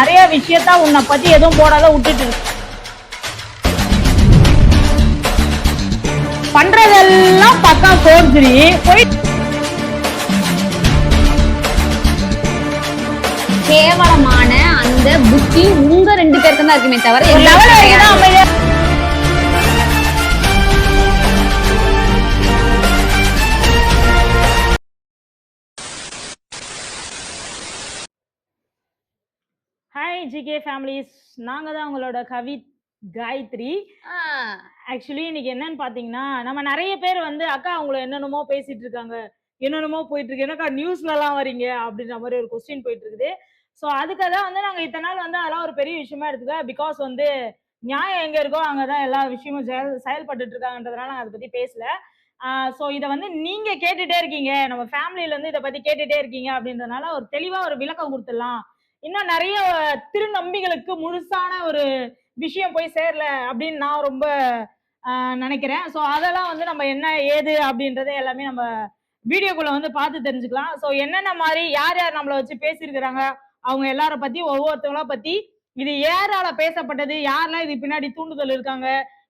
நிறைய விஷயத்த உன்னை பத்தி எதுவும் போடாத விட்டுட்டு பண்றதெல்லாம் பக்கா கோர்ஜரி போய் கேவலமான அந்த புத்தி உங்க 2 பேருக்கு தான் இருக்குமே தவிர ஹாய் ஜிகே ஃபேமிலிஸ், நாங்க தான் உங்களோட கவித் காயத்ரி. ஆக்சுவலி இன்னைக்கு என்னன்னு பாத்தீங்கன்னா, நம்ம நிறைய பேர் வந்து அக்கா அவங்கள என்னென்னமோ பேசிட்டு இருக்காங்க, என்னென்னமோ போயிட்டு இருக்கு, என்னக்கா நியூஸ்ல எல்லாம் வரீங்க அப்படின்ற மாதிரி ஒரு கொஸ்டின் போயிட்டு இருக்குது. ஸோ அதுக்காக தான் வந்து நாங்க இத்தனை நாள் வந்து அதெல்லாம் ஒரு பெரிய விஷயமா எடுத்துக்க, பிகாஸ் வந்து நியாயம் எங்க இருக்கோ அங்கதான் எல்லா விஷயமும் செயல்பட்டு இருக்காங்கன்றதுனால நாங்க அதை பத்தி பேசல. ஸோ இதை வந்து நீங்க கேட்டுட்டே இருக்கீங்க, நம்ம ஃபேமிலில இருந்து இதை பத்தி கேட்டுட்டே இருக்கீங்க அப்படின்றதுனால ஒரு தெளிவா ஒரு விளக்கம் கொடுத்துடலாம். இன்னும் நிறைய திருநம்பிகளுக்கு முழுசான ஒரு விஷயம் போய் சேரல அப்படின்னு நான் ரொம்ப நினைக்கிறேன். ஸோ அதெல்லாம் வந்து நம்ம என்ன ஏது அப்படின்றத எல்லாமே நம்ம வீடியோக்குள்ள வந்து பார்த்து தெரிஞ்சுக்கலாம். ஸோ என்னென்ன மாதிரி யார் யார் நம்மளை வச்சு பேசியிருக்கிறாங்க, அவங்க எல்லார பத்தி ஒவ்வொருத்தவங்கள பத்தி, இது யாரால பேசப்பட்டது, யாரெல்லாம் இது பின்னாடி தூண்டுதல் இருக்காங்க,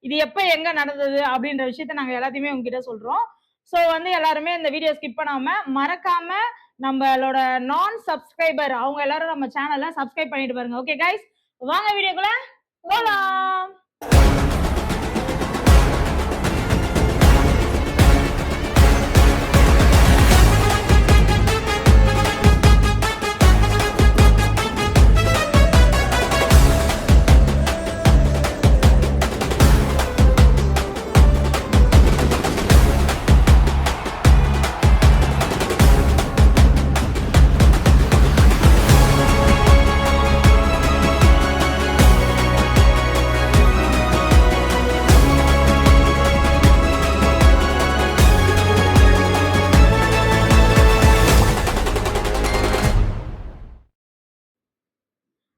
இது எப்ப எங்க நடந்தது அப்படின்ற விஷயத்த நாங்க எல்லாத்தையுமே உங்ககிட்ட சொல்றோம். ஸோ வந்து எல்லாருமே இந்த வீடியோ ஸ்கிப் பண்ணாம மறக்காம நம்மளோட நான் சப்ஸ்கிரைபர் அவங்க எல்லாரும் நம்ம சேனலை சப்ஸ்கிரைப் பண்ணிட்டு பாருங்க. ஓகே கைஸ், வாங்க வீடியோக்குள்ள போலாம்.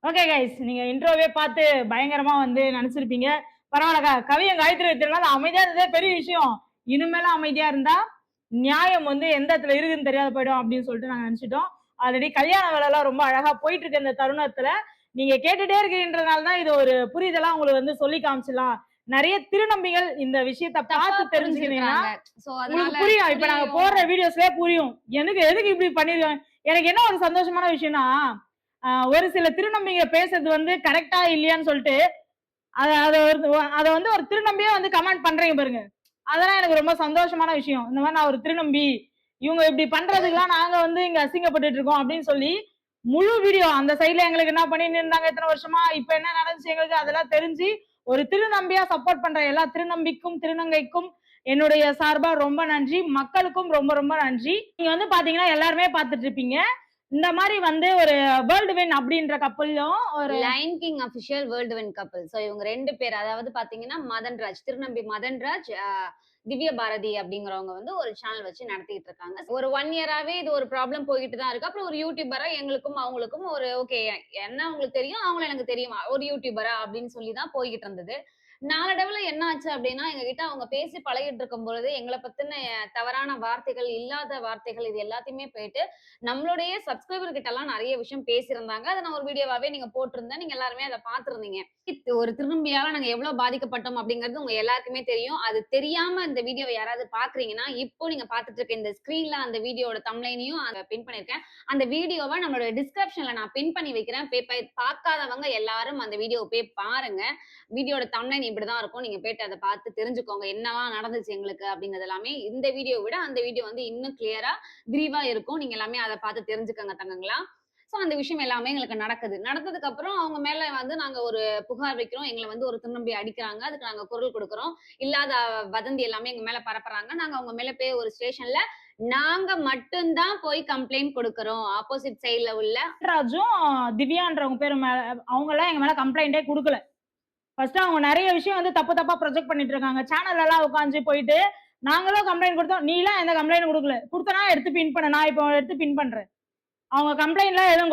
ஓகே கைஸ், நீங்க இன்ட்ரோவே பார்த்து பயங்கரமா வந்து நினைச்சிருப்பீங்க. பரவாயில்லக்கா, கவியும் காயத்ரி வைத்திருந்தாலும் அமைதியா இருந்ததே பெரிய விஷயம், இனிமேலும் அமைதியா இருந்தா நியாயம் வந்து எந்த இடத்துல இருக்குன்னு தெரியாத போயிடும் அப்படின்னு சொல்லிட்டு நாங்க நினைச்சிட்டோம். ஆல்ரெடி கல்யாண வேலை எல்லாம் ரொம்ப அழகா போயிட்டு இருக்க இந்த தருணத்துல நீங்க கேட்டுட்டே இருக்கிறதுனாலதான் இது ஒரு புரிதலா உங்களுக்கு வந்து சொல்லி காமிச்சிடலாம். நிறைய திருநம்பிகள் இந்த விஷயத்த பார்த்து தெரிஞ்சுக்கிட்டீங்கன்னா உங்களுக்கு புரியும். இப்ப நாங்க போடுற வீடியோஸ்லயே புரியும் எனக்கு எதுக்கு இப்படி பண்ணிருக்கோம். எனக்கு என்ன ஒரு சந்தோஷமான விஷயம்னா, ஒரு சில திருநம்பிக்கை பேசுறது வந்து கரெக்டா இல்லையான்னு சொல்லிட்டு அதை வந்து ஒரு திருநம்பியா வந்து கமெண்ட் பண்றீங்க பாருங்க, அதெல்லாம் எனக்கு ரொம்ப சந்தோஷமான விஷயம். இந்த மாதிரி நான் ஒரு திருநம்பி, இவங்க இப்படி பண்றதுக்கெல்லாம் நாங்க வந்து இங்க அசிங்கப்பட்டு இருக்கோம் அப்படின்னு சொல்லி முழு வீடியோ அந்த சைட்ல எங்களுக்கு என்ன பண்ணிட்டு இருந்தாங்க இத்தனை வருஷமா, இப்ப என்ன நடந்துச்சு எங்களுக்கு அதெல்லாம் தெரிஞ்சு ஒரு திருநம்பியா சப்போர்ட் பண்ற எல்லா திருநம்பிக்கும் திருநங்கைக்கும் என்னுடைய சார்பா ரொம்ப நன்றி. மக்களுக்கும் ரொம்ப ரொம்ப நன்றி. நீங்க வந்து பாத்தீங்கன்னா எல்லாருமே பாத்துட்டு இருப்பீங்க, இந்த மாதிரி வந்து ஒரு வேர்ல்டு வின் அப்படின்ற கப்பலும் ஒரு line king official world win கப்பல். சோ இவங்க 2 பேர், அதாவது பாத்தீங்கன்னா மதன்ராஜ், திருநம்பி மதன்ராஜ், திவ்ய பாரதி அப்படிங்கிறவங்க வந்து ஒரு சேனல் வச்சு நடத்திட்டு இருக்காங்க. ஒரு 1 இயராவே இது ஒரு ப்ராப்ளம் போயிட்டு தான் இருக்கு. அப்புறம் ஒரு யூடியூபரா எங்களுக்கும் அவங்களுக்கும் ஒரு ஓகே, என்ன அவங்களுக்கு தெரியும் அவங்களும் எனக்கு தெரியும், ஒரு யூடியூபரா அப்படின்னு சொல்லி தான் போய்கிட்டு இருந்தது. நாளடைவுல என்ன ஆச்சு அப்படின்னா, எங்ககிட்ட அவங்க பேசி பழகிட்டு இருக்கும் பொழுது எங்களை பத்தின தவறான வார்த்தைகள், இல்லாத வார்த்தைகள், இது எல்லாத்தையுமே போயிட்டு நம்மளுடைய சப்ஸ்கிரைபர் கிட்ட எல்லாம் நிறைய விஷயம் பேசியிருந்தாங்க. அதை நான் ஒரு வீடியோவாவே நீங்க போட்டிருந்தேன், நீங்க எல்லாருமே அதை பார்த்திருந்தீங்க. ஒரு திருநம்பியால நாங்க எவ்வளவு பாதிக்கப்பட்டோம் அப்படிங்கிறது உங்க எல்லாருக்குமே தெரியும். அது தெரியாம இந்த வீடியோவை யாராவது பாக்குறீங்கன்னா, இப்போ நீங்க பார்த்துட்டு இருக்க இந்த ஸ்கிரீன்ல அந்த வீடியோட தம்ப்லைனையும் பின் பண்ணிருக்கேன். அந்த வீடியோவை நம்மளோட டிஸ்கிரிப்ஷன்ல நான் பின் பண்ணி வைக்கிறேன். பார்க்காதவங்க எல்லாரும் அந்த வீடியோவை போய் பாருங்க. வீடியோட தம்ப்லைன் இப்படிதான் இருக்கும், நீங்க போயிட்டு அதை பார்த்து தெரிஞ்சுக்கோங்க என்னெல்லாம் நடந்துச்சு எங்களுக்கு அப்படிங்கிறது எல்லாமே. இந்த வீடியோ விட அந்த வீடியோ வந்து இன்னும் கிளியரா விரிவா இருக்கும், நீங்க எல்லாமே அதை பார்த்து தெரிஞ்சுக்கோங்க தங்கங்களா. சோ அந்த விஷயம் எல்லாமே எங்களுக்கு நடந்ததுக்கு அப்புறம் அவங்க மேல வந்து நாங்க ஒரு புகார் வைக்கிறோம், எங்களை வந்து ஒரு திருநம்பி அடிக்கிறாங்க, அதுக்கு நாங்க குரல் கொடுக்கிறோம், இல்லாத வதந்தி எல்லாமே எங்க மேல பரப்புறாங்க. நாங்க அவங்க மேல போய் ஒரு ஸ்டேஷன்ல நாங்க மட்டும்தான் போய் கம்ப்ளைண்ட் கொடுக்கிறோம். ஆப்போசிட் சைட்ல உள்ள ராஜும் திவ்யான்றவங்க பேரு மேல அவங்க எல்லாம் எங்க மேல கம்ப்ளைண்டே கொடுக்கல. ஃபர்ஸ்ட் அவங்க நிறைய விஷயம் வந்து தப்பு தப்பா ப்ரொஜெக்ட் பண்ணிட்டு இருக்காங்க. சேனல் எல்லாம் உட்காந்து போயிட்டு நாங்களும் கம்ப்ளைண்ட் கொடுத்தோம், நீ எல்லாம் எந்த கம்ப்ளைண்ட் கொடுக்கல, கொடுத்தனா எடுத்து பின் பண்ண, நான் இப்போ எடுத்து பின் பண்றேன். அவங்க கம்ப்ளைண்ட்லாம் எதுவும்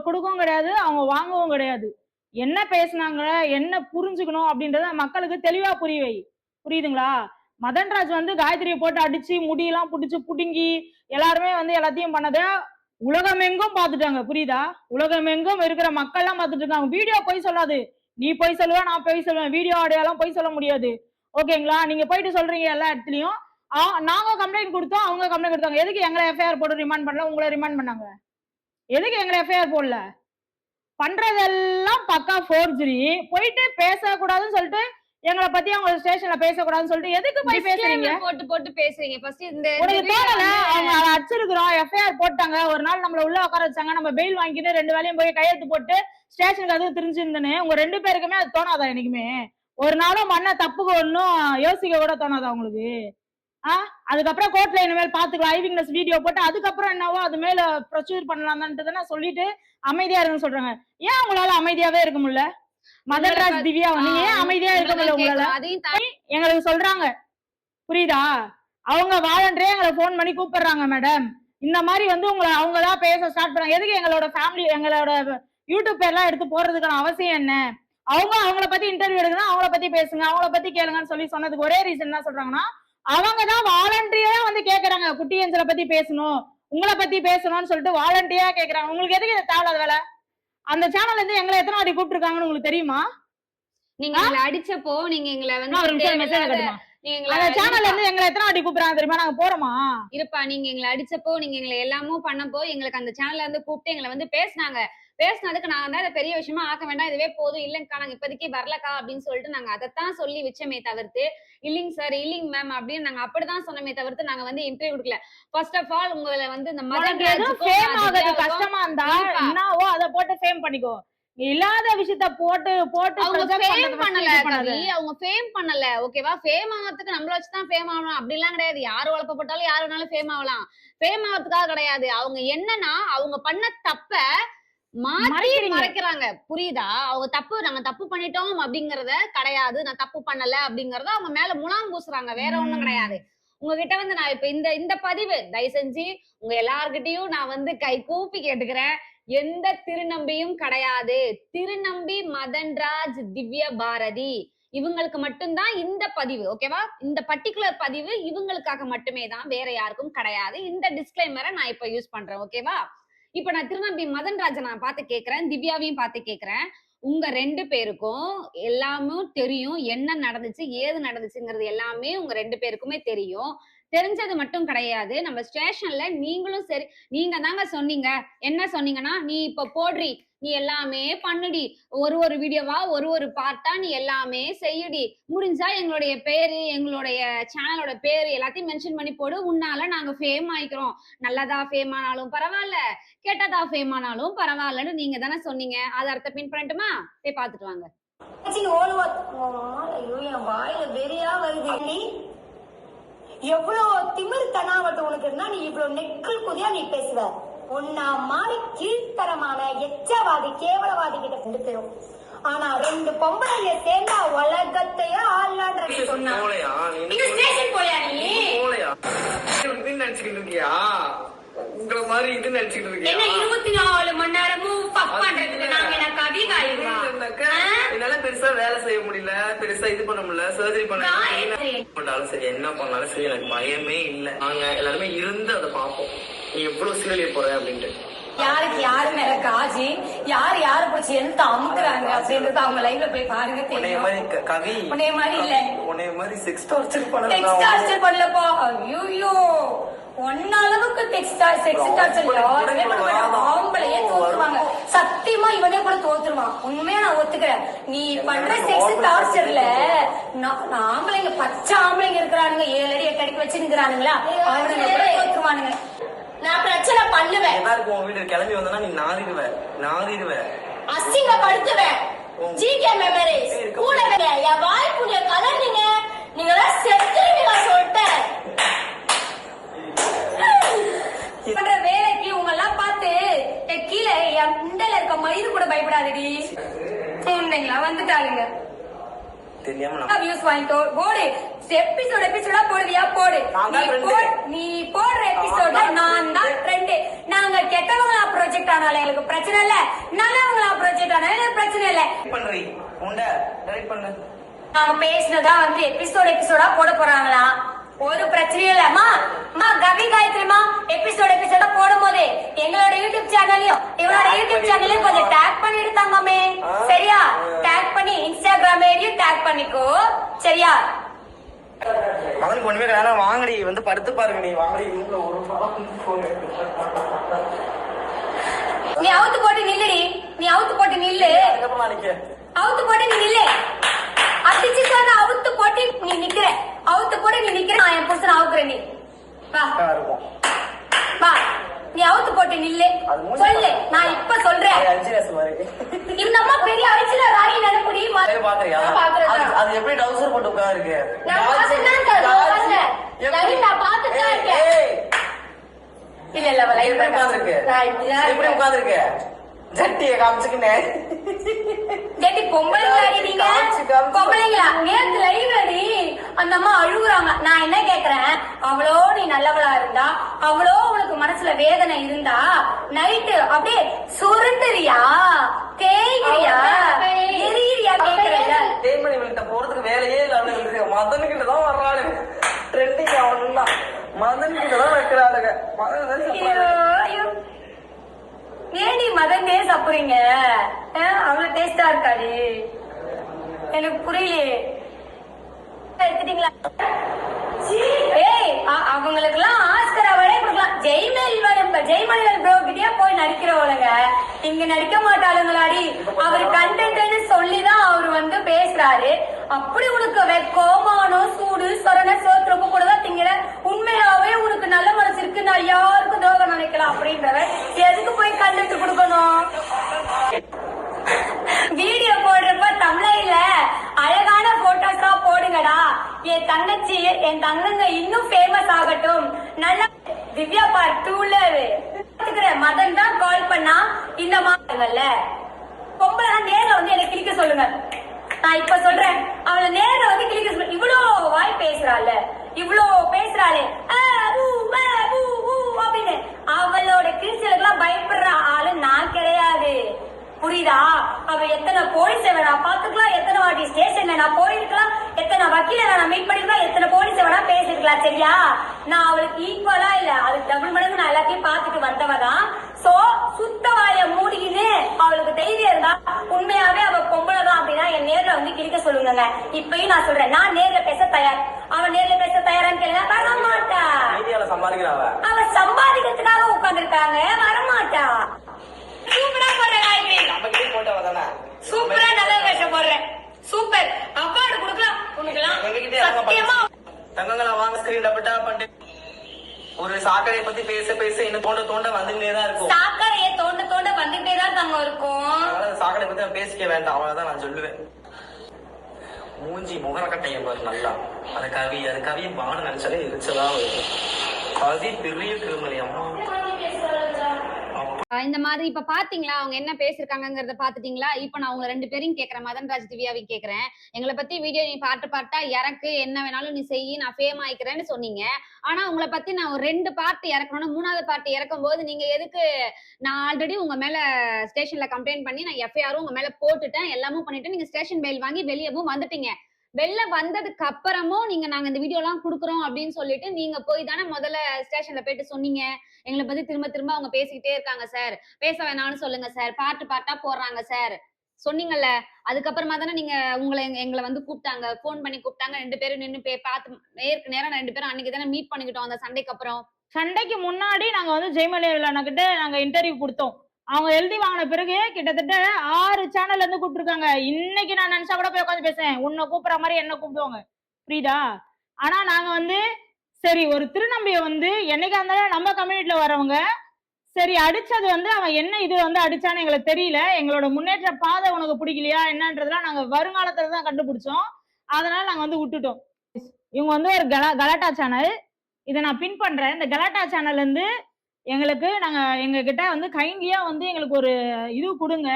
கொடுக்கவும் கிடையாது, அவங்க வாங்கவும் கிடையாது. என்ன பேசுனாங்க, என்ன புரிஞ்சுக்கணும் அப்படின்றத மக்களுக்கு தெளிவா புரியுதுங்களா? மதன்ராஜ் வந்து காயத்ரியை போட்டு அடிச்சு முடியெல்லாம் புடிச்சு புடுங்கி எல்லாருமே வந்து எல்லாத்தையும் பண்ணத உலகமெங்கும் பாத்துட்டாங்க, புரியுதா? உலகமெங்கும் இருக்கிற மக்கள் எல்லாம் பாத்துட்டு இருக்காங்க. வீடியோ போய் சொல்லாது, நீ போய் சொல்லுவ, நான் போய் சொல்லுவேன். வீடியோ ஆடியோலாம் போய் சொல்ல முடியாது, ஓகேங்களா? நீங்க போயிட்டு சொல்றீங்க எல்லா இடத்துலயும். நாங்க கம்ப்ளைண்ட் கொடுத்தோம், அவங்க கம்ப்ளைண்ட் கொடுத்தாங்க. எதுக்கு எங்களை எஃப்ஐஆர் போட்டு ரிமாண்ட் பண்ணல, உங்களை ரிமாண்ட் பண்ணாங்க? எதுக்கு எங்களை எஃப்ஐஆர் போடல? பண்றதெல்லாம் பக்கா ஃபோர்ஜரி. போயிட்டு பேசக்கூடாதுன்னு சொல்லிட்டு, எங்களை பத்தி அவங்க ஸ்டேஷன்ல பேசக்கூடாதுன்னு சொல்லிட்டு எதுக்கு போய் பேசுறீங்க? போட்டு பேசுறீங்க. ஃபர்ஸ்ட் இந்த உனக்கு தோணல? அவங்க அடிச்சிருக்கிறோம், எஃப்ஐஆர் போட்டாங்க, ஒரு நாள் நம்மள உள்ள உட்கார வச்சாங்க, நம்ம பெயில் வாங்கிட்டு 2 வேலையும் போய் கையெழுத்து போட்டு ஸ்டேஷனுக்கு அதுவும் தெரிஞ்சிருந்தேன்னு உங்க 2 பேருக்குமே அது தோணாதா? எனக்குமே ஒரு நாளும் பண்ண தப்புக்கு ஒன்னும் யோசிக்க கூட தோணாதா உங்களுக்கு? அதுக்கப்புறம் கோர்ட்ல இனிமேல் பாத்துக்கலாம், ஐவிங்னஸ் வீடியோ போட்டு அதுக்கப்புறம் என்னவோ அது மேல ப்ரொசீஜர் பண்ணலாம்னு சொல்லிட்டு அமைதியா இருக்குன்னு சொல்றாங்க. ஏன் உங்களால அமைதியாவே இருக்க முடியல? மதன்ராஜ், திவ்யா வந்து ஏன் அமைதியா இருக்க முடியல உங்களால? எங்களுக்கு சொல்றாங்க, புரியுதா? அவங்க வாலண்டரே எங்களை போன் பண்ணி கூப்பிடுறாங்க, மேடம் இந்த மாதிரி வந்து உங்களை அவங்கதான் பேச ஸ்டார்ட் பண்ணாங்க. எதுக்கு எங்களோட ஃபேமிலி, எங்களோட யூடியூப் பேர்லாம் எடுத்து போறதுக்கான அவசியம் என்ன? அவங்கள பத்தி இன்டர்வியூ எடுக்கணும், அவங்கள பத்தி பேசுங்க, அவங்கள பத்தி கேளுங்கன்னு சொல்லி சொன்னதுக்கு ஒரே ரீசன் என்ன சொல்றாங்கன்னா, அவங்கதான் வாலண்டரியா வந்து கேக்குறாங்க, குட்டி ஏஞ்சலை பத்தி பேசணும், உங்களை பத்தி பேசணும்னு சொல்லிட்டு வாலண்டரியா கேக்குறாங்க. உங்களுக்கு எதுக்கு இது தேவையில்லாத வேலை? அந்த சேனல்ல இருந்து எங்களை எத்தனை வாட்டி கூப்பிட்டு இருக்காங்கன்னு உங்களுக்கு தெரியுமா? நீங்க அடிச்சப்போ நீங்க எங்களை வந்து அந்த சேனல்ல இருந்து எங்களை எத்தனை வாட்டி கூப்பிடுறாங்க தெரியுமா? நாங்க போறோமா? இருப்பா, நீங்க எங்களை அடிச்சப்போ, நீங்க எங்களை எல்லாமும் பண்ணப்போ எங்களுக்கு அந்த சேனல்ல இருந்து கூப்பிட்டு எங்களை வந்து பேசினதுக்கு நாங்க தான் இதை பெரிய விஷயமா ஆக்க வேண்டாம், இதுவே போதும், இல்லைங்கக்கா நாங்க இப்போதைக்கு வரலக்கா அப்படின்னு சொல்லிட்டு நாங்க அதைத்தான் சொல்லி வச்சோமே தவிர்த்து, இல்லைங்க சார், இல்லைங்க மேம் அப்படின்னு நாங்க அப்படிதான் சொன்னமே தவிர்த்து நாங்க வந்து இன்டர்வியூ கொடுக்கல. ஃபர்ஸ்ட் ஆஃப் ஆல் உங்களை வந்து இந்த கஷ்டமா இருந்தா என்னவோ அதை போட்டு ஃபேம் பண்ணிக்கோ, இல்லாத விஷயத்த போட்டு அவங்க ஃபேம் பண்ணல, ஓகேவா? ஃபேம் ஆகிறதுக்கு நம்மள வச்சுதான் ஃபேம் ஆகணும் அப்படிலாம் கிடையாது. யாரு உழப்பப்பட்டாலும் யாரு வேணாலும் ஃபேம் ஆகலாம். ஃபேம் ஆகிறதுக்காக கிடையாது. அவங்க என்னன்னா அவங்க பண்ண தப்ப மாத்தி மறைக்கிறாங்க, புரியுதா? அவங்க நாங்க தப்பு பண்ணிட்டோம் அப்படிங்கறத கிடையாது, நான் தப்பு பண்ணல அப்படிங்கறத அவங்க மேல முலாம் பூசுறாங்க, வேற ஒண்ணும் கிடையாது. உங்ககிட்ட வந்து நான் இப்ப இந்த பதிவு தயவு செஞ்சு உங்க எல்லார்கிட்டயும் நான் வந்து கை கூப்பி கேட்டுக்கிறேன், எந்த திருநம்பியும் கிடையாது. திருநம்பி, மதன்ராஜ், திவ்யா பாரதி இவங்களுக்கு மட்டும்தான் இந்த பதிவு, ஓகேவா? இந்த பர்டிகுலர் பதிவு இவங்களுக்காக மட்டுமே தான், வேற யாருக்கும் கிடையாது. இந்த டிஸ்க்ளைமரை நான் இப்ப யூஸ் பண்றேன், ஓகேவா? இப்ப நான் திருநம்பி மதன்ராஜை நான் பார்த்து கேட்கிறேன், திவ்யாவையும் பார்த்து கேட்கிறேன். உங்க 2 பேருக்கும் எல்லாமே தெரியும், என்ன நடந்துச்சு ஏது நடந்துச்சுங்கிறது எல்லாமே உங்க 2 பேருக்குமே தெரியும். தெரிஞ்சது மட்டும் கிடையாது, நம்ம ஸ்டேஷன்ல நீங்களும் சரி, நீங்க தாங்க சொன்னீங்க. என்ன சொன்னீங்கன்னா, நீ இப்ப போடுறி, நீ எல்லாமே பண்ணுடி, ஒரு வீடியோவா ஒரு பார்ட்டா நீ எல்லாமே செய்யுடி, முடிஞ்சா எங்களுடைய பேரு, எங்களுடைய சேனலோட பேரு எல்லாத்தையும் மென்ஷன் பண்ணி போடு, உன்னால நாங்க ஃபேம் ஆயிக்கிறோம், நல்லதா ஃபேம் ஆனாலும் பரவாயில்ல, கெட்டதா ஃபேம் ஆனாலும் பரவாயில்லன்னு நீங்க தானே சொன்னீங்க. ஆதாரத்தை பின் பண்ணட்டுமா? போய் பாத்துட்டு வாங்க. எவ்வளவு திமிரு தனாவட்ட உனக்கு இருந்தா நீ இவ்வளவு நெக்கில் குதியா நீ பேசுவ? உன்னா மாறி கீழ்த்தரமான எச்சவாதி கேவலவாதி கிட்ட கொண்டு போயிடும். ஆனா 2 பொம்பளைங்க சேர்ந்தா உலகத்தையே ஆள்லாடுறது சொன்னா ஸ்டேஷன் போயா நீ? நினைச்சுக்கிட்டு இருக்கியா? உங்களை மாதிரி இது நினைச்சுக்கிட்டு இருக்கியா? என்ன 24 மணி நேரமும் பப் பண்றதுக்கு நாங்க என்ன கவி காயுமா? என்னால பெருசா வேலை செய்ய முடியல, பெருசா இது பண்ண முடியல, சர்ஜரி பண்ணாலும் சரி, என்ன பண்ணாலும் சரி, எனக்கு பயமே இல்ல. நாங்க எல்லாருமே இருந்து அதை பார்ப்போம், நீ எவ்வளவு சீரழிய போற அப்படின்ட்டு. யாருக்கு யாரு மேல காஜி, யாரு பிடிச்சி எந்த அமுக்குறாங்க அப்படின்றது அவங்க லைவ்ல போய் பாருங்க தெரியும். கவி உன்னைய மாதிரி இல்ல, உன்னைய மாதிரி செக்ஸ் டார்ச்சர் பண்ணலப்பா. ஐயோ, ஒன்ன அளவுக்கு செக்ஸ் டார்ச்சர் யாருமே பண்ண மாட்டாங்க, ஆம்பளையே தோத்துருவாங்க. சத்தியமா இவனே கூட தோத்துருவான், உண்மையா நான் ஒத்துக்கிறேன். நீ பண்ற செக்ஸ் டார்ச்சர்ல ஆம்பளைங்க, பச்சை ஆம்பளைங்க இருக்கிறானுங்க, 7 அடி 8 அடிக்கு வச்சு நிக்கிறானுங்களா, அவனுங்க கூட தோத்துருவானுங்க. நான் பிரச்சனை பண்ணுவேன். உன் வீடு கிளம்பி வந்தா நீ நாரிடுவ, அசிங்கப்படுத்துவேன். ஜிகே மெமரிஸ் கூட என் வாய் புண்ணிய கலர்னீங்க, நீங்களாம் செத்துருவீங்க சொல்லிட்டேன். பண்ற வேலைக்கு உங்க எல்லாம் பார்த்து கீழே என் முண்டையில இருக்க மயிறு கூட பயப்படாதடி. உண்மைங்களா வந்துட்டாளுங்க தெரியாம வியூஸ் வாங்கிக்கோ. போடு, எபிசோடா போடுவியா? போடு. நீ போடுற எபிசோட நான் தான் ட்ரெண்ட். நாங்க கெட்டவங்களா ப்ரொஜெக்ட் ஆனாலும் எங்களுக்கு பிரச்சனை இல்ல, நல்லவங்களா ப்ரொஜெக்ட் ஆனாலும் எனக்கு பிரச்சனை இல்ல. நாங்க பேசினதா வந்து எபிசோடா போட போறாங்களா? ஒரு பிரச்சனையும் இல்ல. அம்மா கவி காயத்ரிமா எபிசோட போடும் போது எங்களோட யூடியூப் சேனலையும் இவனோட யூடியூப் சேனலையும் கொஞ்சம் டேக் பண்ணி எடுத்தாங்கமே. சரியா? டேக் பண்ணி இன்ஸ்டாகிராம் ஐடியும் டேக் பண்ணிக்கோ. சரியா? மகனுக்கு ஒண்ணுமே வேணாம், வாங்கடி வந்து படுத்து பாருங்க. நீ வாங்கடி, வீட்டுல ஒரு நீ அவுத்து போட்டு நில்லுடி. நீ அவுத்து போட்டு நில்லு. அவுத்து போட்டு நீ நில்லு. அடிச்சு சொன்ன அவுத்து போட்டு நீ நிக்கிற. அவுத்து போட்டு நீ நிக்கிற. நான் என் புருஷன் அவுக்குறேன். நீ வா வா. நீ அவுத்து போட்டு நில்லு. சொல்லு. நான் இப்ப சொல்றேன். இந்த அம்மா பெரிய அடிச்சுல ராணி நினைப்புடி. அது எப்படி டவுசர் போட்டு உட்காருக்கு? நான் பாத்துட்டேன். நான் பாத்துட்டேன். இல்ல இல்ல எப்படி உட்காந்துருக்கு? எப்படி உட்காந்துருக்கு? ஜட்டியை காமிச்சுக்கினேன். ஜட்டி பொம்பளைங்களா நீங்க? பொம்பளைங்களா? நேத்து லைவ் அடி அந்த அம்மா அழுகுறாங்க. நான் என்ன கேக்குறேன், அவ்வளோ நீ நல்லவளா இருந்தா, அவ்வளோ உனக்கு மனசுல வேதனை இருந்தா, நைட்டு அப்படியே சுருண்டுறியா, தேய்கிறியா, எரியிறியா கேக்குறேன். தேய்மணி வீட்ட போறதுக்கு வேலையே இல்லாத மதன் கிட்ட தான் வர்றாளுங்க. ட்ரெண்டிங் ஆகணும்னா மதன் கிட்ட தான் வைக்கிறாளுங்க. ஏடி மதந்தே சாப்பிடுறீங்க? அவ்வளவு டேஸ்டா இருக்காடி. எனக்கு புரியலையே. எடுத்துட்டீங்களா? அவங்களுக்கு எல்லாம் ஆஸ்கர் அவார்டே கொடுக்கலாம். ஜெய்மணிவன் ப்ரோ கிட்டே போய் நடிக்கிறவங்க இங்க நடிக்க மாட்டாளுங்களாடி. அவர் கண்டென்ட்னு சொல்லிதான் அவர் வந்து பேசுறாரு. அப்படி உனக்கு வெக்கோமானம் சூடு சொரண சோத்துறப்ப கூடதான் திங்கிற. உண்மையாவே உனக்கு நல்ல மனசு இருக்கு, நான் யாருக்கும் துரோகம் நினைக்கலாம் அப்படின்றவ எதுக்கு போய் கண்டென்ட் கொடுக்கணும்? வீடியோ போடுறப்ப தமிழ்ல அழகான போட்டோஸா போடுங்கடா. என் தங்கச்சி என் தங்கங்க இன்னும் ஃபேமஸ் ஆகட்டும். நல்லா திவ்யா பார்ட் 2ல மதன் தான் கால் பண்ணா இந்த மாதங்கள்ல பொம்பளை நேர்ல வந்து எனக்கு கிளிக்க சொல்லுங்க. நான் இப்ப சொல்றேன், அவளை நேர்ல வந்து கிளிக்க சொல்லுங்க. இவ்வளோ வாய் பேசுறாள், இவ்வளோ பேசுறாளே அப்படின்னு அவளோட கிழிச்சலுக்கெல்லாம் பயப்படுற ஆளு நான் கிடையாது. புரியுதா? அவ எத்தனை போலீஸ் வேணா பாத்துக்கலாம், எத்தனை வாட்டி ஸ்டேஷன்ல நான் போயிருக்கலாம், எத்தனை வக்கீல நான் மீட் பண்ணிருக்கலாம், எத்தனை போலீஸ் வேணா பேசிருக்கலாம். சரியா? நான் அவளுக்கு ஈக்குவலா இல்ல, அதுக்கு டபுள் மடங்கு நான் எல்லாத்தையும் பாத்துட்டு வந்தவதான். சோ சுத்த வாய மூடிக்கின்னு அவளுக்கு தைரியம் இருந்தா உண்மையாவே அவ பொம்பளைதான் அப்படின்னா என் நேர்ல வந்து கிழிக்க சொல்லுங்க. இப்பயும் நான் சொல்றேன், நான் நேர்ல பேச தயார். அவன் நேர்ல பேச தயாரான்னு கேளுங்க. வரமாட்டா. அவ சம்பாதிக்கிறதுக்காக உட்கார்ந்துருக்காங்க. வரமாட்டா. சூப்பரா போடுறேன். சூப்பரா நல்ல வேஷம் போடுறேன். சூப்பர். அவார்டு கொடுக்கலாம் உனக்குலாம். சத்தியமா தங்கங்களா வாங்க ஸ்கிரீன் டபுட்டா பண்ணிட்டு ஒரு சாக்கடையை பத்தி பேச பேச இன்னும் தோண்ட தோண்ட வந்துட்டே தான் இருக்கும். சாக்கடையை தோண்ட தோண்ட வந்துட்டே தான் தங்க இருக்கும். சாக்கடை பத்தி நான் பேசிக்க வேண்டாம், அவ்வளவுதான் நான் சொல்லுவேன். மூஞ்சி முகரக்கட்டைய பாரு நல்லா. அந்த கவியை பாட நினைச்சாலே எரிச்சலா வரும். கவி பெரிய கிருமலி அம்மா. இந்த மாதிரி இப்ப பாத்தீங்களா அவங்க என்ன பேசிருக்காங்கிறத பாத்துட்டீங்களா? இப்ப நான் உங்க 2 பேரையும் கேக்குறேன், மதன்ராஜ் திவ்யாவையும் கேக்குறேன். எங்களை பத்தி வீடியோ நீ பாட்டா இறக்கு, என்ன வேணாலும் நீ செய்யி, நான் ஃபேம் ஆயிக்கிறேன்னு சொன்னீங்க. ஆனா உங்களை பத்தி நான் ஒரு 2 பார்ட் இறக்கணும்னு 3வது பார்ட் இறக்கும் போது நீங்க எதுக்கு? நான் ஆல்ரெடி உங்க மேல ஸ்டேஷன்ல கம்ப்ளைண்ட் பண்ணி நான் எஃப்ஐஆரும் உங்க மேல போட்டுட்டேன், எல்லாமும் பண்ணிட்டு நீங்க ஸ்டேஷன் பெயில் வாங்கி வெளியவும் வந்துட்டீங்க. வெளில வந்ததுக்கு அப்புறமும் நாங்க இந்த வீடியோ எல்லாம் குடுக்குறோம் அப்படின்னு சொல்லிட்டு நீங்க போய் தானே முதல்ல ஸ்டேஷன்ல போயிட்டு சொன்னீங்க. எங்களை பத்தி திரும்ப திரும்ப அவங்க பேசிக்கிட்டே இருக்காங்க சார், பேச வேணாம்னு சொல்லுங்க சார், பார்ட்டா போடுறாங்க சார் சொன்னீங்கல்ல. அதுக்கப்புறமா தானே நீங்க எங்களை வந்து கூப்பிட்டாங்க, போன் பண்ணி கூப்பிட்டாங்க. 2 பேரும் நின்று பார்த்து நேருக்கு நேரம் 2 பேரும் அன்னைக்கு தானே மீட் பண்ணிக்கிட்டோம். அந்த சண்டைக்கு அப்புறம், சண்டைக்கு முன்னாடி நாங்க வந்து ஜெயமலி கிட்ட நாங்க இன்டர்வியூ கொடுத்தோம். அவங்க எழுதி வாங்கின பிறகு கிட்டத்தட்ட 6 சேனல்ல இருந்து கூப்பிட்டுருக்காங்க. இன்னைக்கு நான் நினைச்சா கூட போய் உட்காந்து பேசுறேன், உன்னை கூப்பிடுற மாதிரி என்ன கூப்பிடுவாங்க, புரியுதா? ஆனா நாங்க வந்து சரி, ஒரு திருநம்பியை வந்து என்னைக்கா இருந்தாலும் நம்ம கம்யூனிட்டில வரவங்க சரி அடிச்சது வந்து அவன் என்ன இது வந்து அடிச்சான்னு எங்களுக்கு தெரியல. எங்களோட முன்னேற்ற பாதை உனக்கு பிடிக்கலையா என்னன்றதுலாம் நாங்க வருங்காலத்துல தான் கண்டுபிடிச்சோம். அதனால நாங்க வந்து விட்டுட்டோம். இவங்க வந்து ஒரு கலாட்டா சேனல், இதை நான் பின் பண்றேன். இந்த கலாட்டா சேனல்ல இருந்து எங்களுக்கு எங்க கிட்ட வந்து கைண்ட்லியா வந்து எங்களுக்கு ஒரு இது கொடுங்க,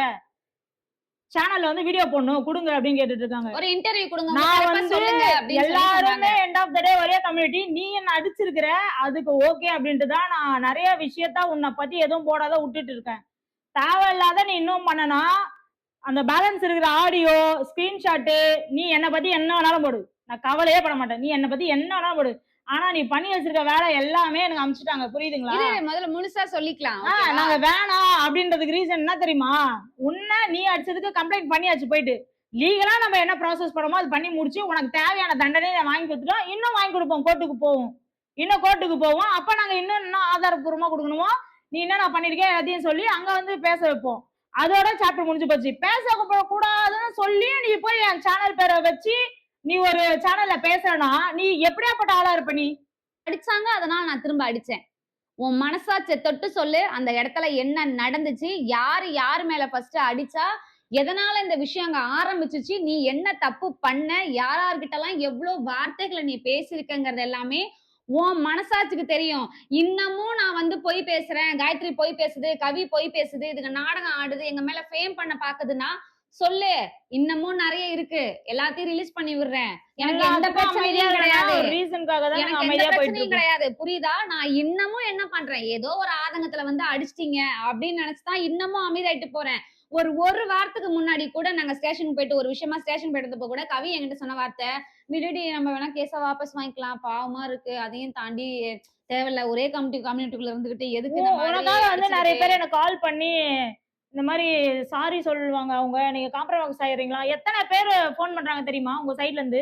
சேனல்ல வந்து வீடியோ போடணும் கொடுங்க அப்படின்னு கேட்டுட்டு இருக்காங்க. ஒரு இன்டர்வியூ கொடுங்க. நான் வந்து எல்லாருமே எண்ட் ஆஃப் த டே ஒரே கம்யூனிட்டி, நீ என்ன அடிச்சிருக்கிற அதுக்கு ஓகே அப்படின்ட்டு தான் நான் நிறைய விஷயத்த உன்னை பத்தி எதுவும் போடாத விட்டுட்டு இருக்கேன். தேவையில்லாத நீ இன்னும் பண்ணனா அந்த பேலன்ஸ் இருக்கிற ஆடியோ ஸ்கிரீன்ஷாட்டு நீ என்னை பத்தி என்ன வேணாலும் போடு, நான் கவலையே பட மாட்டேன். நீ என்னை பத்தி என்ன வேணாலும் போடு. ஆனா நீ பண்ணி வச்சிருக்க வேலை எல்லாமே எனக்கு அமிச்சுட்டாங்க, புரியுதுங்களா? முதல்ல முழுசா சொல்லிக்கலாம். நாங்க வேணாம் அப்படின்றதுக்கு ரீசன் என்ன தெரியுமா? உன்ன நீ அடிச்சதுக்கு கம்ப்ளைண்ட் பண்ணியாச்சு, போயிட்டு லீகலா நம்ம என்ன ப்ராசஸ் பண்ணோமோ அது பண்ணி முடிச்சு உனக்கு தேவையான தண்டனை வாங்கி கொடுத்துட்டோம். இன்னும் வாங்கி கொடுப்போம், கோர்ட்டுக்கு போவோம். அப்ப நாங்க இன்னும் ஆதாரப்பூர்வமா கொடுக்கணுமோ, நீ என்ன பண்ணிருக்கேன் எல்லாத்தையும் சொல்லி அங்க வந்து பேச வைப்போம். அதோட சாப்டர் முடிஞ்சு போச்சு. பேச கூடாதுன்னு சொல்லி நீ போய் என் சேனல் பேரை வச்சு நீ ஒரு சேனல்ல பேசுறனா நீ எப்படியாப்பட்ட ஆளா இருப்ப? நீ அடிச்சாங்க, அதனால நான் திரும்ப அடிச்சேன். உன் மனசாட்சியை தொட்டு சொல்லு, அந்த இடத்துல என்ன நடந்துச்சு, யாரு மேல ஃபர்ஸ்ட் அடிச்சா, எதனால இந்த விஷயம் அங்க ஆரம்பிச்சுச்சு, நீ என்ன தப்பு பண்ண, யார்கிட்டலாம் எவ்வளவு வார்த்தைகளை நீ பேசியிருக்கங்கிறது எல்லாமே உன் மனசாட்சிக்கு தெரியும். இன்னமும் நான் வந்து பொய் பேசுறேன், காயத்ரி பொய் பேசுது, கவி பொய் பேசுது, இதுக்கு நாடகம் ஆடுது, எங்க மேல ஃபேம் பண்ண பாக்குதுன்னா சொல்லு. இன்னமும் நிறைய இருக்கு, எல்லாத்தையும் ரிலீஸ் பண்ணி விடுறேன். எனக்கு எந்த பிரச்சனையும் கிடையாது, எனக்கு எந்த பிரச்சனையும் கிடையாது, புரியுதா? நான் இன்னமும் என்ன பண்றேன், ஏதோ ஒரு ஆதங்கத்துல வந்து அடிச்சிட்டீங்க அப்படின்னு நினைச்சுதான் இன்னமும் அமைதியாயிட்டு போறேன். ஒரு வாரத்துக்கு முன்னாடி கூட நாங்க ஸ்டேஷனுக்கு போயிட்டு ஒரு விஷயமா ஸ்டேஷன் போயிட்டப்ப கூட கவி என்கிட்ட சொன்ன வார்த்தை, விடுடி நம்ம வேணா கேஸ வாபஸ் வாங்கிக்கலாம், பாவமா இருக்கு, அதையும் தாண்டி தேவையில்ல ஒரே கம்யூனிட்டிக்குள்ள இருந்துகிட்டு எதுக்கு வந்து நிறைய பேர் எனக்கு கால் பண்ணி இந்த மாதிரி சாரி சொல்லுவாங்க, அவங்க நீங்க காம்ப்ரமைஸ் ஆயிடுறீங்களா? எத்தனை பேர் போன் பண்றாங்க தெரியுமா உங்க சைட்ல இருந்து?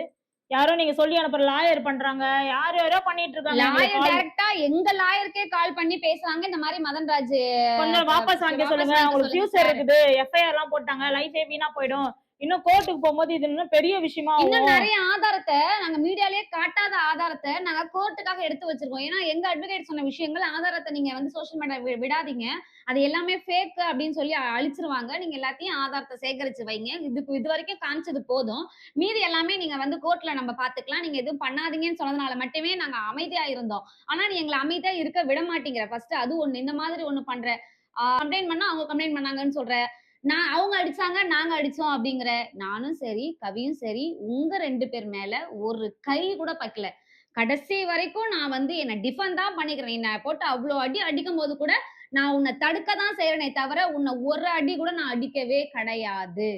யாரோ நீங்க சொல்லி அனுப்புற லாயர் பண்றாங்க, யாரோ பண்ணிட்டு இருக்காங்க. லாயர் டைரக்டா எங்க லாயருக்கே கால் பண்ணி பேசுறாங்க, இந்த மாதிரி மதன்ராஜ் கொஞ்சம் வாபஸ் வாங்க சொல்லுங்க, உங்களுக்கு ஃபியூச்சர் இருக்குது, எஃப்ஐஆர் எல்லாம் போட்டாங்க, லைஃபே வீணா போயிடும், இன்னும் கோர்ட்டுக்கு போகும்போது இது இன்னும் பெரிய விஷயமா இன்னும் நிறைய ஆதாரத்தை நாங்க மீடியாலேயே காட்டாத ஆதாரத்தை நாங்க கோர்ட்டுக்காக எடுத்து வச்சிருக்கோம். ஏன்னா எங்க அட்வொகேட் சொன்ன விஷயங்கள் ஆதாரத்தை நீங்க வந்து சோசியல் மீடியா விடாதீங்க, அது எல்லாமே ஃபேக் அப்படின்னு சொல்லி அழிச்சிருவாங்க, நீங்க எல்லாத்தையும் ஆதாரத்தை சேகரிச்சு வைங்க, இது வரைக்கும் காமிச்சது போதும், மீதி எல்லாமே நீங்க வந்து கோர்ட்ல நம்ம பாத்துக்கலாம், நீங்க எதுவும் பண்ணாதீங்கன்னு சொன்னதுனால மட்டுமே நாங்க அமைதியா இருந்தோம். ஆனா நீ எங்களை அமைதியா இருக்க விட மாட்டேங்கிற. ஃபர்ஸ்ட் அது ஒண்ணு, இந்த மாதிரி ஒண்ணு பண்ற, கம்ப்ளைண்ட் பண்ணா அவங்க கம்ப்ளைண்ட் பண்ணாங்கன்னு சொல்ற, அவங்க அடிச்சாங்க நாங்க அடிச்சோம் அப்படிங்கிற. நானும் சரி கவியும் சரி உங்க 2 பேர் மேல ஒரு கை கூட பக்கல. கடைசி வரைக்கும் நான் வந்து என்ன டிஃபெண்ட் தான் பண்ணிக்கிறேன். என்ன போட்டு அவ்வளவு அடி அடிக்கும் போது கூட நான் உன்னை தடுக்க தான் செய்யறேனே தவிர உன்னை ஒரு அடி கூட நான் அடிக்கவே கிடையாது.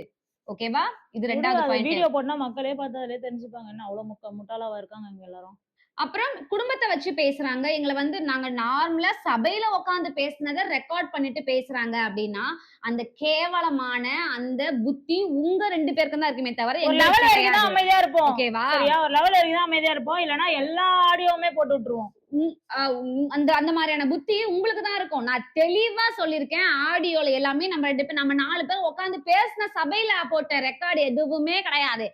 ஓகேவா? இது 2வது பாயிண்ட். வீடியோ போட்டா மக்களே பார்த்தா தெரிஞ்சுப்பாங்க என்ன அவ்வளவு முட்டாளாவா இருக்காங்க இங்க எல்லாரும். அப்புறம் குடும்பத்தை வச்சு பேசுறாங்க, எங்களை வந்து நாங்க நார்மலா சபையில உட்கார்ந்து பேசினதை ரெக்கார்ட் பண்ணிட்டு பேசுறாங்க அப்படின்னா அந்த கேவலமான அந்த புத்தி உங்க 2 பேருக்கு தான் இருக்குமே தவிர அமைதியா இருப்போம். ஓகேவா? ஒரு லெவல் வரைக்கும் தான் அமைதியா இருப்போம், இல்லனா எல்லா ஆடியோவுமே போட்டு விட்டுருவோம். அந்த மாதிரியான புத்தி உங்களுக்கு தான் இருக்கும். நான் தெளிவா சொல்லியிருக்கேன், ஆடியோல எல்லாமே நம்ம 4 பேர் உட்கார்ந்து பேசின சபையில போட்ட ரெக்கார்டு எதுவுமே கிடையாது.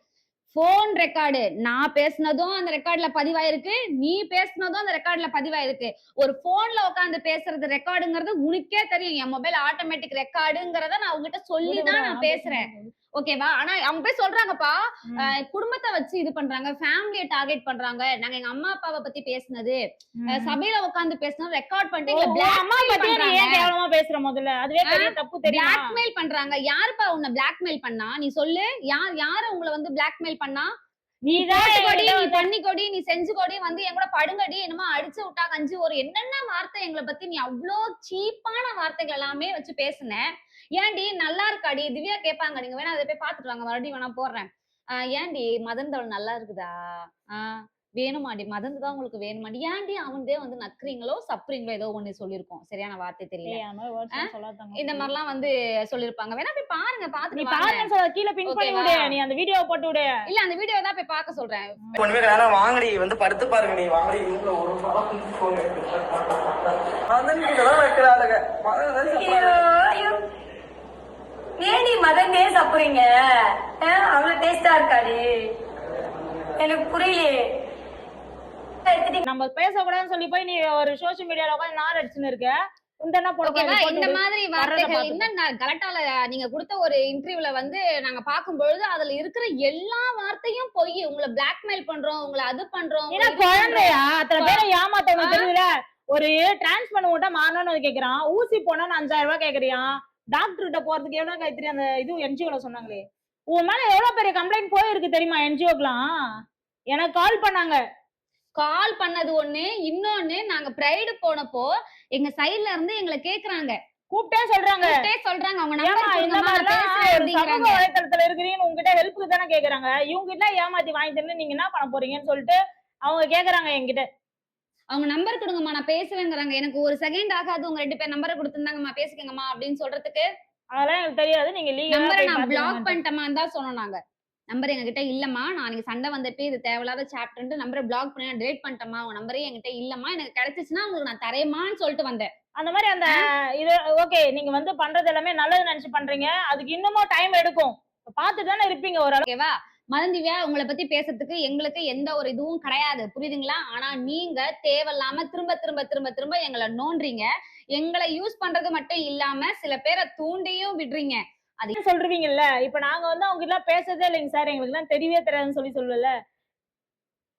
போன் ரெக்கார்டு, நான் பேசினதும் அந்த ரெக்கார்ட்ல பதிவாயிருக்கு, நீ பேசினதும் அந்த ரெக்கார்ட்ல பதிவாயிருக்கு. ஒரு போன்ல உட்கார்ந்து பேசுறது ரெக்கார்டுங்கிறது உனக்கே தெரியும், என் மொபைல் ஆட்டோமேட்டிக் ரெக்கார்டுங்கிறத நான் உங்ககிட்ட சொல்லிதான் நான் பேசுறேன். ஓகேவா? ஆனா அவங்க போய் சொல்றாங்கப்பா, குடும்பத்தை வச்சு இது பண்றாங்க, ஃபேமிலியை டார்கெட் பண்றாங்க, நாங்க எங்க அம்மா அப்பாவை பத்தி பேசினது சபையில உட்கார்ந்து பேசினது ரெக்கார்ட் பண்ணிட்டு பேசுற முதல்ல அதுவே பெரிய தப்பு. பிளாக்மெயில் பண்றாங்க. யாருப்பா உன்னை பிளாக்மெயில் பண்ணா? நீ சொல்லு, யாரு உங்களை வந்து பிளாக்மெயில் பண்ணா? நீ பண்ணி கொடி, நீ செஞ்சு கொடி, வந்து என் கூட படுங்கடி, என்னமோ அடிச்சு விட்டா கஞ்சி ஒரு என்னென்ன வார்த்தை எங்களை பத்தி நீ அவ்வளோ சீப்பான வார்த்தைகள் எல்லாமே வச்சு பேசுன. ஏன்டி நல்லா இருக்காடி? திவ்யா கேட்பாங்க, நீங்க வேணா அதை போய் பாத்துட்டு வாங்க, மறுபடியும் வேணா போடுறேன். ஏன்டி மதன்தவள் நல்லா இருக்குதா? வேணுமாடி? மதந்து தான் உங்களுக்கு வேணுமாடி? ஏன்டி அவன்தே வந்து நக்குறீங்களோ சப்புறீங்களோ ஏதோ ஒண்ணு சொல்லியிருக்கோம், சரியான வார்த்தை தெரியல, இந்த மாதிரிலாம் வந்து சொல்லிருப்பாங்க. வேணா போய் பாருங்க, பாத்துட்டு வாங்க, கீழே பின் பண்ணி விடு, நீ அந்த வீடியோ போட்டு விடு. இல்ல அந்த வீடியோ தான் போய் பார்க்க சொல்றேன். வாங்கடி வந்து படுத்து பாருங்க, நீ வாங்கடி இவங்கள ஒரு ஏடி மதன் டே சாப்பிடுறீங்க? அவ்வளவு டேஸ்டா இருக்காடி? எனக்கு புரியலையே. நம்ம பேசக்கூடாதுன்னு சொல்லி போய் நீ ஒரு சோசியல் மீடியால உட்கார்ந்து நார் அடிச்சுன்னு இருக்க. இந்த மாதிரி வார்த்தைகள் இன்னும் கலட்டால நீங்க கொடுத்த ஒரு இன்டர்வியூல வந்து நாங்க பார்க்கும்பொழுது அதுல இருக்கிற எல்லா வார்த்தையும் பொய். உங்களை பிளாக்மெயில் பண்றோம், உங்களை அது பண்றோம். குழந்தையா அத்தனை பேரை ஏமாத்தவங்க தெரியல. ஒரு டிரான்ஸ் பண்ண விட்டா மாறணும்னு கேக்குறான், ஊசி போனா 5000 ரூபாய் கேக்குறியான், டாக்டர் கிட்ட போறதுக்கு எவ்வளவு கைத்திரி அந்த இது என்ஜிஓல சொன்னாங்களே, உன் மேல எவ்வளவு பெரிய கம்ப்ளைண்ட் போயிருக்கு தெரியுமா என்ஜிஓக்கெல்லாம். எனக்கு கால் பண்ணாங்க, கால் பண்ணது ஒண்ணு, இன்னொன்னு நாங்க பிரைடு போனப்போ எங்க சைடுல இருந்து எங்களை கேக்குறாங்க, கூப்பிட்டே சொல்றாங்க அவங்க சமூக வலைத்தளத்துல இருக்கிறீங்கன்னு உங்ககிட்ட ஹெல்ப்புக்கு தானே கேக்குறாங்க, இவங்க கிட்ட ஏமாத்தி வாங்கி தந்து நீங்க என்ன பண்ண போறீங்கன்னு சொல்லிட்டு அவங்க கேக்குறாங்க என்கிட்ட. அவங்க நம்பர் கொடுங்கம்மா நான் பேசுவேங்கிறாங்க. எனக்கு ஒரு செகண்ட் ஆகாது உங்க 2 பேர் நம்பரை கொடுத்துருந்தாங்கம்மா பேசிக்கங்கம்மா அப்படின்னு சொல்றதுக்கு. அதெல்லாம் எனக்கு தெரியாது. நீங்க லீகலா நம்பரை போய் நான் பிளாக் பாத்துக்கோங்க. பண்ணிட்டேமான்னு தான் சொன்னோம் நாங்க. நம்பர் எங்ககிட்ட இல்லம்மா. நான் அன்னைக்கு சண்டை வந்தப்பயே இது தேவையில்லாத சாப்டர்ன்ட்டு நம்பரை பிளாக் பண்ணி நான் டெலீட் பண்ணிட்டேம்மா. உங்க நம்பரே என்கிட்ட இல்லம்மா. எனக்கு கிடைச்சிச்சுன்னா உங்களுக்கு நான் தரேம்மான்னு சொல்லிட்டு வந்தேன். அந்த மாதிரி அந்த இது ஓகே நீங்க வந்து பண்றது எல்லாமே நல்லது நினைச்சு பண்றீங்க. அதுக்கு இன்னமும் டைம் எடுக்கும். பார்த்துட்டு தானே இருப்பீங்க ஓரளவு. ஓகேவா? மதன் திவ்யா உங்களை பத்தி பேசுறதுக்கு எங்களுக்கு எந்த ஒரு இதுவும் கிடையாது. புரியுதுங்களா? ஆனா நீங்க தேவையில்லாம திரும்ப திரும்ப திரும்ப திரும்ப எங்களை நோன்றீங்க. எங்களை யூஸ் பண்றது மட்டும் இல்லாம சில பேரை தூண்டியும் விடுறீங்க. அது சொல்றீங்கல்ல, இப்ப நாங்க வந்து அவங்க கிட்ட பேசுறதே இல்லைங்க சார், எங்களுக்கு எல்லாம் தெரியவே தெரியாதுன்னு சொல்லல.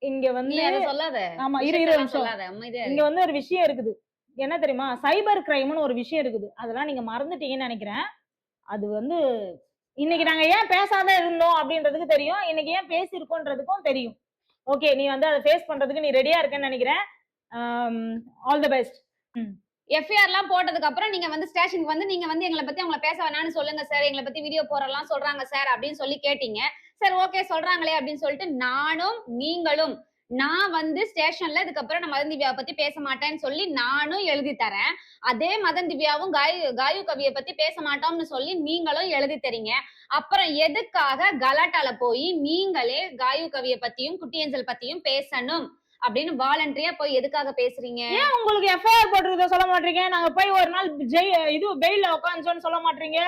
இங்க நீ வந்து அதை சொல்லாத. ஆமா இரு விஷயத்தெல்லாம் நிமிஷம். சொல்லாத. அமைதியா இங்க இரு. வந்து ஒரு விஷயம் இருக்குது. என்ன தெரியுமா? சைபர் கிரைம்னு ஒரு விஷயம் இருக்குது. அதெல்லாம் நீங்க மறந்துட்டீங்கன்னு நினைக்கிறேன். அது வந்து இன்னைக்கு நாங்க ஏன் பேசாத இருந்தோம் அப்படின்றதுக்கு தெரியும். இன்னைக்கு ஏன் பேசியிருக்கோன்றதுக்கும் தெரியும். ஓகே நீ வந்து அதை ஃபேஸ் பண்றதுக்கு நீ ரெடியா இருக்கேன்னு நினைக்கிறேன். All the best. எஃப்ஐஆர் எல்லாம் போட்டதுக்கு அப்புறம் நீங்க வந்து ஸ்டேஷனுக்கு வந்து நீங்க வந்து எங்களை பத்தி அவங்கள பேச வேணாம்னு சொல்லுங்க சார், எங்களை பத்தி வீடியோ போறலாம் சொல்றாங்க சார் அப்படின்னு சொல்லி கேட்டீங்க. சார் ஓகே சொல்றாங்களே அப்படின்னு சொல்லிட்டு நானும் நீங்களும் நான் வந்து ஸ்டேஷன்ல இதுக்கப்புறம் நான் மதன் திவ்யாவை பத்தி பேச மாட்டேன்னு சொல்லி நானும் எழுதி தரேன். அதே மதன் திவ்யாவும் காயு கவியை பத்தி பேச மாட்டோம்னு சொல்லி நீங்களும் எழுதி தரீங்க. அப்புறம் எதுக்காக கலாட்டால போய் நீங்களே காயு கவியை பத்தியும் குட்டி ஏஞ்சல் பத்தியும் பேசணும் அப்படின்னு வாலண்டரியா போய் எதுக்காக பேசுறீங்க? ஏன் உங்களுக்கு எஃப்ஐஆர் போட்டுருக்க சொல்ல மாட்டீங்க? நாங்க போய் ஒரு நாள் இது பெயில்ல உட்காந்துச்சோன்னு சொல்ல மாட்டீங்க?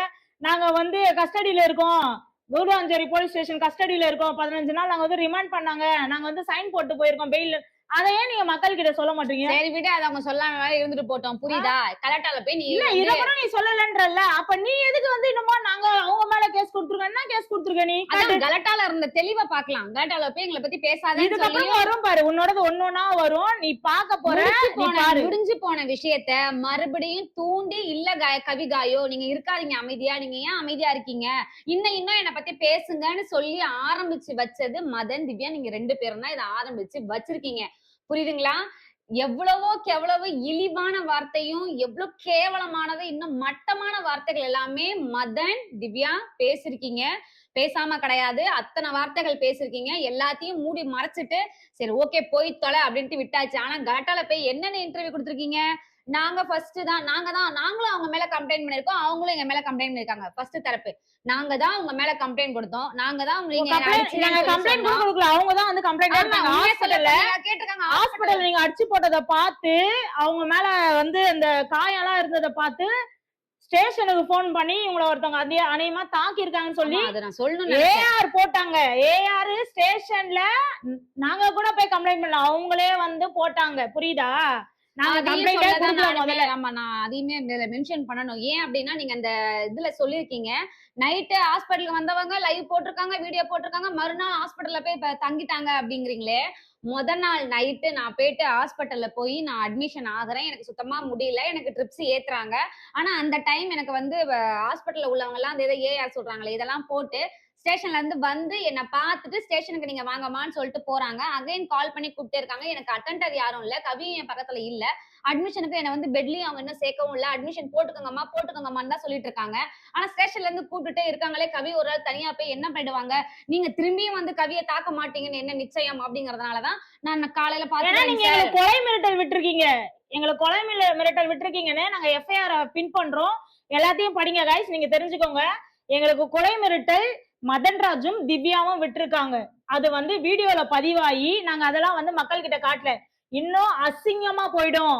நாங்க வந்து கஸ்டடியில இருக்கோம், கூடுவாஞ்சேரி போலீஸ் ஸ்டேஷன் கஸ்டடியில இருக்கோம், 15 நாள் நாங்க வந்து ரிமாண்ட் பண்ணாங்க, நாங்க வந்து சைன் போட்டு போயிருக்கோம் பெயில். அதை ஏன் நீங்க மக்கள் கிட்ட சொல்ல மாட்டீங்க? சரி விட அது அவங்க சொல்லாம இருந்துட்டு போட்டோம். புரியுதா? கலெக்டர்ல போய் நீ இல்ல இத கூட நீ சொல்லலன்றல்ல. அப்ப நீ எதுக்கு வந்து இன்னுமா நாங்க அவங்க மேல கேஸ் கொடுத்துருக்க? என்ன கேஸ் கொடுத்துருக்க நீ? அதான் கலெக்டர்ல இருந்த தெளிவா பாக்கலாம். கலெக்டர்ல போய் எங்களை பத்தி பேசாதேன்னு இதுக்கப்புறம் சொல்லி வரும் பாரு, உன்னோடது ஒன்னொன்னா வரும், நீ பாக்க போற. நீ பாரு. முடிஞ்சு போன விஷயத்த மறுபடியும் தூண்டி இல்ல கவி காயோ நீங்க இருக்காதீங்க அமைதியா, நீங்க ஏன் அமைதியா இருக்கீங்க, இன்னும் என்னை பத்தி பேசுங்கன்னு சொல்லி ஆரம்பிச்சு வச்சது மதன் திவ்யா. நீங்க 2 பேரும் தான் இதை ஆரம்பிச்சு வச்சிருக்கீங்க. புரியுதுங்களா? எவ்வளவோக்கு எவ்வளவு இழிவான வார்த்தையும் எவ்வளவு கேவலமானது இன்னும் மட்டமான வார்த்தைகள் எல்லாமே மதன் திவ்யா பேசிருக்கீங்க. பேசாம கிடையாது, அத்தனை வார்த்தைகள் பேசிருக்கீங்க. எல்லாத்தையும் மூடி மறைச்சிட்டு சரி ஓகே போய் தொலை அப்படின்ட்டு விட்டாச்சு. ஆனா கலாட்டால போய் என்னென்ன இன்டர்வியூ கொடுத்துருக்கீங்க? நாங்க ஃபர்ஸ்ட் தான் நாங்களும் அவங்க மேல கம்ப்ளைண்ட் பண்ணிருக்கோம், அவங்களும் எங்க மேல கம்ப்ளைண்ட் பண்ணிருக்காங்க. ஃபர்ஸ்ட் தரப்பு நாங்க தான் உங்க மேல கம்ப்ளைண்ட் கொடுத்தோம், நாங்க தான் கம்ப்ளைண்ட் கொடுக்கல, அவங்க தான் வந்து கம்ப்ளைண்ட் பண்ணாங்க. ஹாஸ்பிடல்ல கேட்டிருக்காங்க. ஹாஸ்பிடல்ல நீங்க அடிச்சு போட்டதை பார்த்து அவங்க மேல வந்து அந்த காயம் எல்லாம் இருந்ததை பார்த்து ஸ்டேஷனுக்கு போன் பண்ணி இவங்கள ஒருத்தவங்க அதே அநேகமா தாக்கி இருக்காங்கன்னு சொல்லி அதை நான் சொல்லணும். ஏஆர் போட்டாங்க. ஏஆர் ஸ்டேஷன்ல நாங்க கூட போய் கம்ப்ளைண்ட் பண்ணல, அவங்களே வந்து போட்டாங்க. புரியுதா? நாங்க கம்ப்ளைண்டே கொடுக்கல முதல்ல. ஆமா நான் அதையுமே மென்ஷன் பண்ணணும். ஏன் அப்படின்னா நீங்க அந்த இதுல சொல்லிருக்கீங்க நைட்டு ஹாஸ்பிட்டலுக்கு வந்தவங்க லைவ் போட்டிருக்காங்க, வீடியோ போட்டிருக்காங்க, மறுநாள் ஹாஸ்பிட்டல்ல போய் தங்கிட்டாங்க அப்படிங்கிறீங்களே. முத நாள் நைட்டு நான் போயிட்டு ஹாஸ்பிட்டல்ல போய் நான் அட்மிஷன் ஆகுறேன், எனக்கு சுத்தமா முடியல, எனக்கு ட்ரிப்ஸ் ஏத்துறாங்க. ஆனா அந்த டைம் எனக்கு வந்து ஹாஸ்பிட்டல்ல உள்ளவங்க எல்லாம் அந்த ஏஆர் சொல்றாங்களே இதெல்லாம் போட்டு ஸ்டேஷன்ல இருந்து வந்து என்ன பார்த்துட்டு ஸ்டேஷனுக்கு நீங்க வாங்கம்மான்னு சொல்லிட்டு போறாங்க. அகைன் கால் பண்ணி கூப்பிட்டே இருக்காங்க. எனக்கு அட்டெண்டர் யாரும் இல்ல, கவி என் பக்கத்துல இல்ல, அட்மிஷனுக்கு என்ன வந்து பெட்லயும் அவங்க இன்னும் சேர்க்கவும் இல்ல, அட்மிஷன் போட்டுக்கோங்கம்மான்னு தான் சொல்லிட்டு இருக்காங்க. ஆனா ஸ்டேஷன்ல இருந்து கூப்பிட்டுட்டே இருக்காங்களே, கவி ஒரு ஆள் தனியா போய் என்ன பண்ணிடுவாங்க, நீங்க திரும்பியும் வந்து கவியை தாக்க மாட்டீங்கன்னு என்ன நிச்சயம் அப்படிங்கறதுனாலதான் நான் காலையில பாத்தீங்கன்னா கொலை மிரட்டல் விட்டுருக்கீங்க, எங்களை கொலை மிரட்டல் விட்டுருக்கீங்கன்னு நாங்க எஃப்ஐஆர் பின் பண்றோம். எல்லாத்தையும் படிங்க கைஸ், நீங்க தெரிஞ்சுக்கோங்க. எங்களுக்கு கொலை மிரட்டல் மதன்ராஜும் திவ்யாவும் விட்டுருக்காங்க. அது வந்து வீடியோல பதிவாகி நாங்க அதெல்லாம் வந்து மக்கள் கிட்ட காட்டல. இன்னும் அசிங்கமா போயிடும்,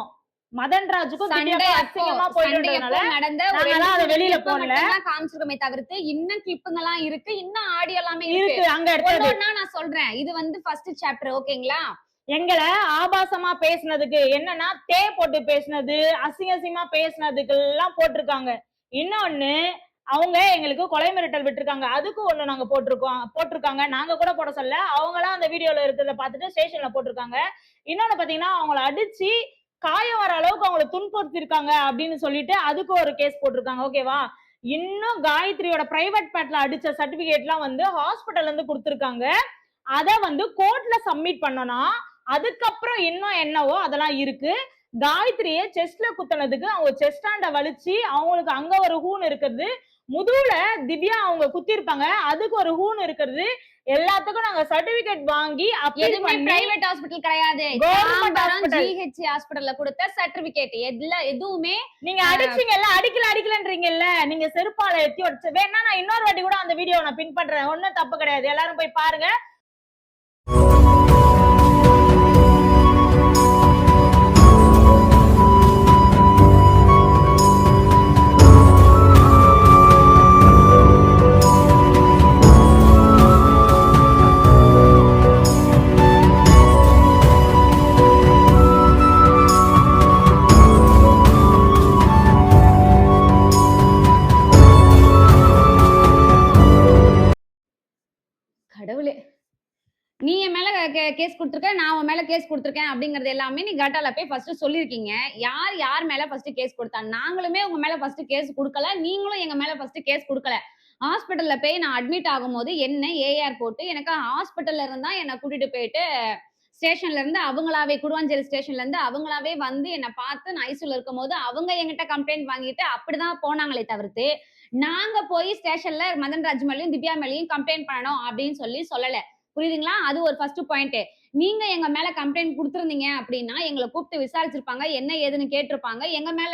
மதன்ராஜுக்கும் திவ்யாவுக்கும் அசிங்கமா போயிடும்ன்றதுனால நாங்க அதை வெளியில போடல. காமிச்சிருக்கோமே தவிர்த்து இன்னும் கிளிப்புங்க எல்லாம் இருக்கு, இன்னும் ஆடியோ எல்லாமே இருக்கு. அங்க எடுத்தது நான் சொல்றேன், இது வந்து ஃபர்ஸ்ட் சாப்டர். ஓகேங்களா? எங்களை ஆபாசமா பேசினதுக்கு என்னன்னா போட்டு பேசினது, அசிங்கமா பேசினதுக்கு எல்லாம் போட்டிருக்காங்க. இன்னொன்னு அவங்க எங்களுக்கு கொலை மிரட்டல் விட்டுருக்காங்க, அதுக்கு ஒண்ணு நாங்க போட்டிருக்காங்க. நாங்க கூட போட சொல்ல, அவங்களாம் அந்த வீடியோல இருக்கிறத பார்த்துட்டு ஸ்டேஷன்ல போட்டிருக்காங்க. இன்னொன்னு பாத்தீங்கன்னா அவங்கள அடிச்சு காயம் வர அளவுக்கு அவங்களை துன்புறுத்திருக்காங்க அப்படின்னு சொல்லிட்டு அதுக்கு ஒரு கேஸ் போட்டிருக்காங்க. ஓகேவா? இன்னும் காயத்ரியோட பிரைவேட் பார்ட்ல அடிச்ச சர்டிபிகேட் எல்லாம் வந்து ஹாஸ்பிட்டல்ல இருந்து கொடுத்திருக்காங்க. அத வந்து கோர்ட்ல சப்மிட் பண்ணணும். அதுக்கப்புறம் இன்னும் என்னவோ அதெல்லாம் இருக்கு. காயத்ரியை செஸ்ட்ல குத்துனதுக்கு அவங்க செஸ்டாண்ட வலிச்சு அவங்களுக்கு அங்க ஒரு ஹூன் இருக்கிறது, முதுகுல திவ்யா அவங்க குத்தி இருப்பாங்க, அதுக்கு ஒரு ஹூன் இருக்கிறது, எல்லாத்துக்கும் நாங்க சர்டிபிகேட் வாங்கி அப்பீல் எதுவுமே பண்ணி பிரைவேட் ஹாஸ்பிடல் கிடையாது. கவர்மெண்ட் தாம்பரம் ஹாஸ்பிடல் GH ஹாஸ்பிடல்ல கொடுத்த சர்டிபிகேட் எதுவுமே நீங்க அடிச்சீங்கல்ல, அடிக்கலன்றீங்கல்ல, நீங்க செருப்பால எத்தி உடைச்சு. வேணா நான் இன்னொரு வாட்டி கூட அந்த வீடியோ நான் பின் பண்றேன், ஒண்ணும் தப்பு கிடையாது, எல்லாரும் போய் பாருங்க. கடவுளே, நீ என் மேல கேஸ் கொடுத்துருக்க, நான் உன் மேல கேஸ் கொடுத்துருக்கேன் அப்படிங்கறது எல்லாமே நீ கட்டால போய் ஃபர்ஸ்ட் சொல்லிருக்கீங்க. யார் மேல ஃபர்ஸ்ட் கேஸ் கொடுத்தா? நாங்களுமே உங்க மேல ஃபர்ஸ்ட் கேஸ் கொடுக்கல, நீங்களும் எங்க மேல ஃபர்ஸ்ட் கேஸ் கொடுக்கல. ஹாஸ்பிட்டல்ல போய் நான் அட்மிட் ஆகும்போது என்ன ஏஆர் போட்டு எனக்கு ஹாஸ்பிட்டல்ல இருந்தா என்ன கூட்டிட்டு போயிட்டு ஸ்டேஷன்ல இருந்து அவங்களாவே குடுவாஞ்சேரி ஸ்டேஷன்ல இருந்து அவங்களாவே வந்து என்ன பார்த்து நான் ஐசியூல இருக்கும் போது அவங்க எங்கிட்ட கம்ப்ளைண்ட் வாங்கிட்டு அப்படிதான் போனாங்களே தவிர்த்து நாங்க போய் ஸ்டேஷன்ல மதன்ராஜ் மேலயும் திவ்யா மேலயும் கம்ப்ளைண்ட் பண்ணணும் அப்படின்னு சொல்லல. புரியுதுங்களா? அது ஒரு ஃபர்ஸ்ட் பாயிண்ட். நீங்க எங்க மேல கம்ப்ளைண்ட் கொடுத்திருந்தீங்க அப்படின்னா எங்களை கூப்பிட்டு விசாரிச்சிருப்பாங்க, என்ன ஏதுன்னு கேட்டிருப்பாங்க. எங்க மேல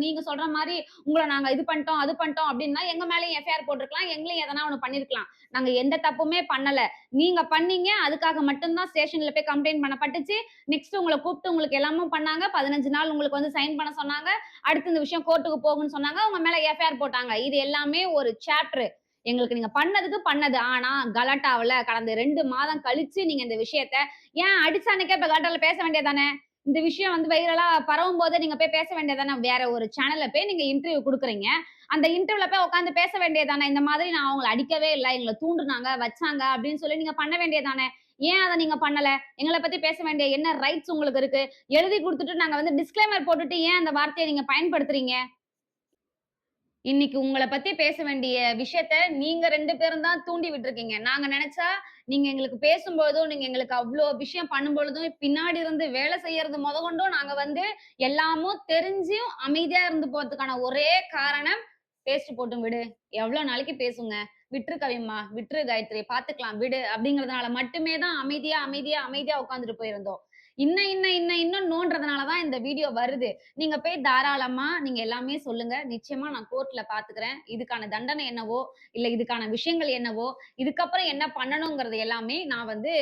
நீங்க சொல்ற மாதிரி உங்களை நாங்க இது பண்ணிட்டோம் அது பண்ணிட்டோம் அப்படின்னா எங்க மேலயும் எஃப்ஐஆர் போட்டிருக்கலாம், எங்களையும் எதனா ஒண்ணு பண்ணிருக்கலாம். நாங்க எந்த தப்புமே பண்ணல. நீங்க பண்ணீங்க, அதுக்காக மட்டும்தான் ஸ்டேஷன்ல போய் கம்ப்ளைண்ட் பண்ணப்பட்டுச்சு. நெக்ஸ்ட் உங்களை கூப்பிட்டு உங்களுக்கு எல்லாமும் பண்ணாங்க. 15 நாள் உங்களுக்கு வந்து சைன் பண்ண சொன்னாங்க. அடுத்து இந்த விஷயம் கோர்ட்டுக்கு போகும்னு சொன்னாங்க. உங்க மேல எஃப்ஐஆர் போட்டாங்க. இது எல்லாமே ஒரு சாப்டர். எங்களுக்கு நீங்க பண்ணதுக்கு பண்ணது. ஆனா கலாட்டாவுல கடந்த 2 மாதம் கழிச்சு நீங்க இந்த விஷயத்த ஏன் அடிச்சானுக்கே இப்ப கலாட்டால பேச வேண்டியதானே? இந்த விஷயம் வந்து வைரலா பரவும் போது நீங்க போய் பேச வேண்டியதானே? வேற ஒரு சேனல்ல போய் நீங்க இன்டர்வியூ கொடுக்குறீங்க. அந்த இன்டர்வியூல போய் உட்காந்து பேச வேண்டியதானே? இந்த மாதிரி நான் அவங்களை அடிக்கவே இல்லை, எங்களை தூண்டுனாங்க வச்சாங்க அப்படின்னு சொல்லி நீங்க பண்ண வேண்டியதானே? ஏன் அதை நீங்க பண்ணல? எங்களை பத்தி பேச வேண்டிய என்ன ரைட்ஸ் உங்களுக்கு இருக்கு? எழுதி கொடுத்துட்டு நாங்க வந்து டிஸ்க்ளைமர் போட்டுட்டு ஏன் அந்த வார்த்தையை நீங்க பயன்படுத்துறீங்க? இன்னைக்கு உங்களை பத்தி பேச வேண்டிய விஷயத்த நீங்க 2 பேரும் தான் தூண்டி விட்டுருக்கீங்க. நாங்க நினைச்சா நீங்க எங்களுக்கு பேசும்பொழுதும், நீங்க எங்களுக்கு அவ்ளோ விஷயம் பண்ணும்பொழுதும், பின்னாடி இருந்து வேலை செய்யறது முதற்கொண்டும் நாங்க வந்து எல்லாமும் தெரிஞ்சும் அமைதியா இருந்து போறதுக்கான ஒரே காரணம், பேஸ்ட் போட்டும் விடு, எவ்வளவு நாளைக்கு பேசுங்க, விட்டுரு கவிம்மா, விட்டுரு காயத்ரி, பாத்துக்கலாம் விடு அப்படிங்கறதுனால மட்டுமே தான் அமைதியா உட்கார்ந்துட்டு போயிருந்தோம். இன்னும் நோன்றதுனாலதான் இந்த வீடியோ வருது. நீங்க போய் தாராளமா நீங்க எல்லாமே சொல்லுங்க. நிச்சயமா நான் கோர்ட்ல பாத்துக்கிறேன். இதுக்கான தண்டனை என்னவோ, இல்ல இதுக்கான விஷயங்கள் என்னவோ, இதுக்கப்புறம் என்ன பண்ணணுங்கிறது எல்லாமே நான் வந்து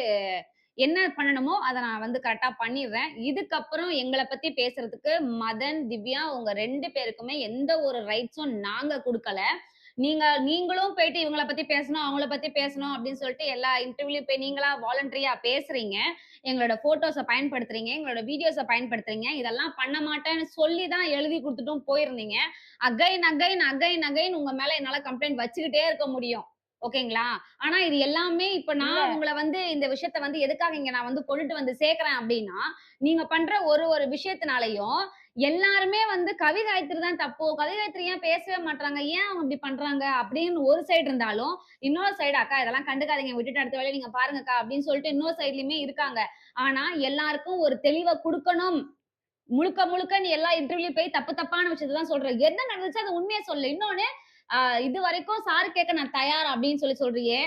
என்ன பண்ணணுமோ அத நான் வந்து கரெக்ட்டா பண்ணிடுறேன். இதுக்கப்புறம் எங்கள பத்தி பேசுறதுக்கு மதன், திவ்யா உங்க 2 பேருக்குமே எந்த ஒரு ரைட்ஸும் நாங்க குடுக்கல. நீங்களும் போயிட்டு இவங்கள பத்தி பேசணும், அவங்கள பத்தி பேசணும் அப்படின்னு சொல்லிட்டு எல்லா இன்டர்வியூலயும் போய் நீங்களா வாலண்டரியா பேசுறீங்க. எங்களோட போட்டோஸ பயன்படுத்துறீங்க, எங்களோட வீடியோஸ பயன்படுத்துறீங்க. இதெல்லாம் பண்ண மாட்டேன்னு சொல்லி தான் எழுதி குடுத்துட்டும் போயிருந்தீங்க. அகைன் உங்க மேல என்னால கம்ப்ளைண்ட் வச்சுக்கிட்டே இருக்க முடியும். ஓகேங்களா? ஆனா இது எல்லாமே இப்ப நான் உங்கள வந்து இந்த விஷயத்த வந்து எதுக்காக இங்க நான் வந்து கொண்டுட்டு வந்து சேர்க்கிறேன் அப்படின்னா, நீங்க பண்ற ஒரு விஷயத்தினாலயும் எல்லாருமே வந்து கவி காயத்ரி தான் தப்பு, கவி காயத்ரி ஏன் பேசவே மாட்றாங்க, ஏன் அவங்க இப்படி பண்றாங்க அப்படின்னு ஒரு சைடு இருந்தாலும், இன்னொரு சைடு அக்கா இதெல்லாம் கண்டுக்காதீங்க, விட்டுட்டு அடுத்த வேலைய நீங்க பாருங்கக்கா அப்படின்னு சொல்லிட்டு இன்னொரு சைட்லயுமே இருக்காங்க. ஆனா எல்லாருக்கும் ஒரு தெளிவ குடுக்கணும். முழுக்க நீ எல்லா இன்டர்வியூலயும் போய் தப்பான விஷயத்த தான் சொல்ற. என்ன நடந்துச்சு அத உண்மைய சொல்லு. இன்னொன்னு இது வரைக்கும் சாரி கேட்க நான் தயார் அப்படின்னு சொல்றியே.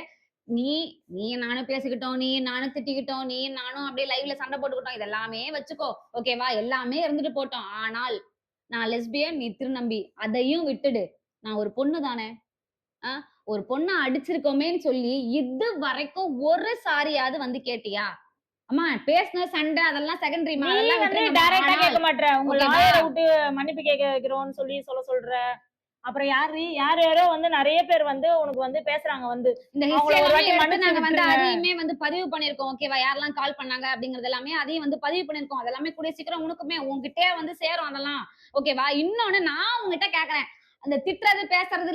நீ நீ நானும் பேசிக்கிட்டோம், நீ நானும் திட்டிக்கிட்டோம், நீ நானும் அப்படியே லைவ்ல சண்டை போட்டுக்கிட்டோம். இதெல்லாமே வச்சுக்கோ. ஓகேவா? எல்லாமே இருந்துட்டு போட்டோம். ஆனால் நான் லெஸ்பியன், நீ திருநம்பி. அதையும் விட்டுடு. நான் ஒரு பொண்ணு தானே. அ ஒரு பொண்ண அடிச்சிருக்கோமேன்னு சொல்லி இது வரைக்கும் ஒரு சாரியாவது வந்து கேட்டியா? அம்மா பேசின சண்டை அதெல்லாம் செகண்டரிமா. நீ அதெல்லாம் வந்து விட்டுருங்கம்மா. டைரக்டா ஆனால் கேட்க மாட்ற, உங்க ஓகேவா? லாயரை விட்டு மன்னிப்பு கேட்க வைக்கிறோம்னு சொல்ற. அப்புறம் யாரோ வந்து நிறைய பேர் வந்து உனக்கு வந்து பேசுறாங்க வந்து இந்த அவங்கள ஹிஸ்டரி ஒரு எல்லாமே வாட்டி எடுத்து மன்னிச்சு நாங்க வந்து விட்டுருங்க. அதையுமே வந்து பதிவு பண்ணிருக்கோம். ஓகேவா? யாரெல்லாம் கால் பண்ணாங்க அப்படிங்கறது எல்லாமே அதையும் வந்து பதிவு பண்ணிருக்கோம். அதெல்லாமே கூடிய சீக்கிரம் உனக்குமே உன்கிட்டயே வந்து சேரும் அதெல்லாம். ஓகேவா? இன்னொன்னு நான் உங்ககிட்ட கேக்குறேன். அந்த திட்டுறது, பேசுறது,